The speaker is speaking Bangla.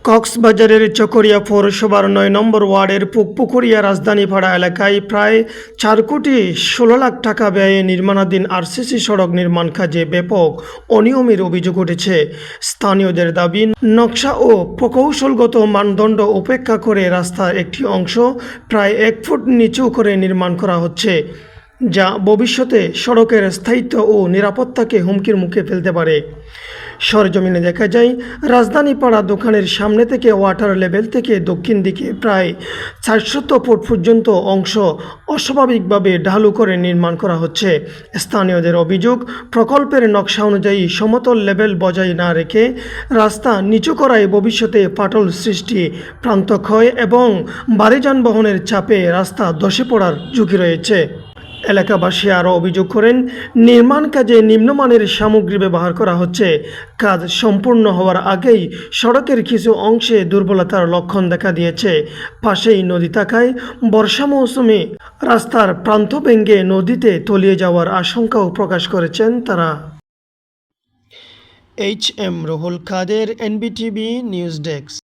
কক্সবাজারের চকরিয়া পৌরসভার ৯ নম্বর ওয়ার্ডের পুকুরিয়া রাজধানীপাড়া এলাকায় প্রায় ৪,১৬,০০,০০০ টাকা ব্যয়ে নির্মাণাধীন আরসিসি সড়ক নির্মাণ কাজে ব্যাপক অনিয়মের অভিযোগ উঠেছে। স্থানীয়দের দাবি, নকশা ও প্রকৌশলগত মানদণ্ড উপেক্ষা করে রাস্তার একটি অংশ প্রায় ১ ফুট নিচু করে নির্মাণ করা হচ্ছে, যা ভবিষ্যতে সড়কের স্থায়িত্ব ও নিরাপত্তাকে হুমকির মুখে ফেলতে পারে। সরেজমিনে দেখা যায়, রাজধানীপাড়া দোকানের সামনে থেকে ওয়াটার লেভেল থেকে দক্ষিণ দিকে প্রায় ৪০০ ফুট পর্যন্ত অংশ অস্বাভাবিকভাবে ঢালু করে নির্মাণ করা হচ্ছে। স্থানীয়দের অভিযোগ, প্রকল্পের নকশা অনুযায়ী সমতল লেভেল বজায় না রেখে রাস্তা নিচু করায় ভবিষ্যতে ফাটল সৃষ্টি, প্রান্তক্ষয় এবং ভারী যানবাহনের চাপে রাস্তা ধসে পড়ার ঝুঁকি রয়েছে। এলাকাবাসী আরও অভিযোগ করেন, নির্মাণ কাজে নিম্নমানের সামগ্রী ব্যবহার করা হচ্ছে। কাজ সম্পূর্ণ হওয়ার আগেই সড়কের কিছু অংশে দুর্বলতার লক্ষণ দেখা দিয়েছে। পাশেই নদী থাকায় বর্ষা মৌসুমে রাস্তার প্রান্ত ভেঙে নদীতে তলিয়ে যাওয়ার আশঙ্কাও প্রকাশ করেছেন তারা। HM রুহুল কাদের, NBTV নিউজ ডেস্ক।